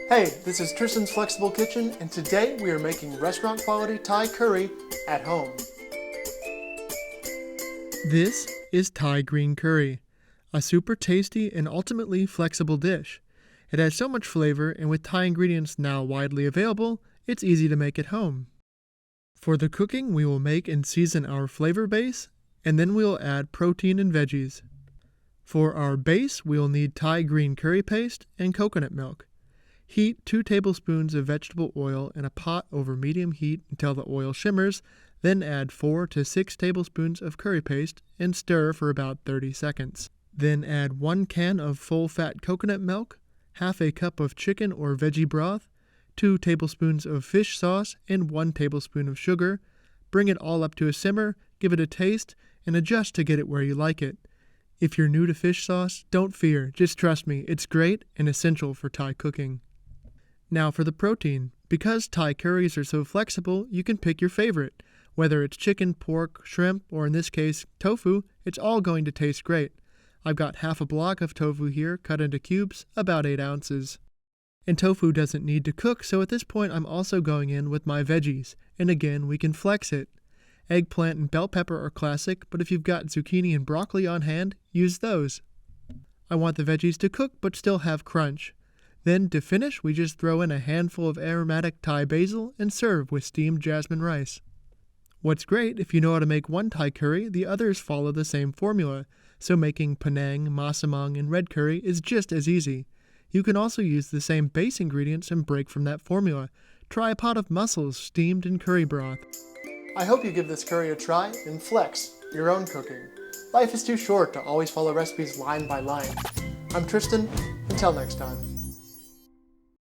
Hey, this is Tristan's Flexible Kitchen, and today we are making restaurant quality Thai curry at home. This is Thai green curry, a super tasty and ultimately flexible dish. It has so much flavor, and with Thai ingredients now widely available, it's easy to make at home. For the cooking, we will make and season our flavor base, and then we will add protein and veggies. For our base, we will need Thai green curry paste and coconut milk. Heat 2 tablespoons of vegetable oil in a pot over medium heat until the oil shimmers, then add 4 to 6 tablespoons of curry paste and stir for about 30 seconds. Then add 1 can of full-fat coconut milk, half a cup of chicken or veggie broth, 2 tablespoons of fish sauce, and 1 tablespoon of sugar. Bring it all up to a simmer, give it a taste, and adjust to get it where you like it. If you're new to fish sauce, don't fear, just trust me, it's great and essential for Thai cooking. Now for the protein. Because Thai curries are so flexible, you can pick your favorite. Whether it's chicken, pork, shrimp, or in this case, tofu, it's all going to taste great. I've got half a block of tofu here, cut into cubes, about 8 ounces. And tofu doesn't need to cook, so at this point I'm also going in with my veggies. And again, we can flex it. Eggplant and bell pepper are classic, but if you've got zucchini and broccoli on hand, use those. I want the veggies to cook but still have crunch. Then, to finish, we just throw in a handful of aromatic Thai basil and serve with steamed jasmine rice. What's great, if you know how to make one Thai curry, the others follow the same formula, so making Penang, Masamang, and red curry is just as easy. You can also use the same base ingredients and break from that formula. Try a pot of mussels steamed in curry broth. I hope you give this curry a try and flex your own cooking. Life is too short to always follow recipes line by line. I'm Tristan. Until next time.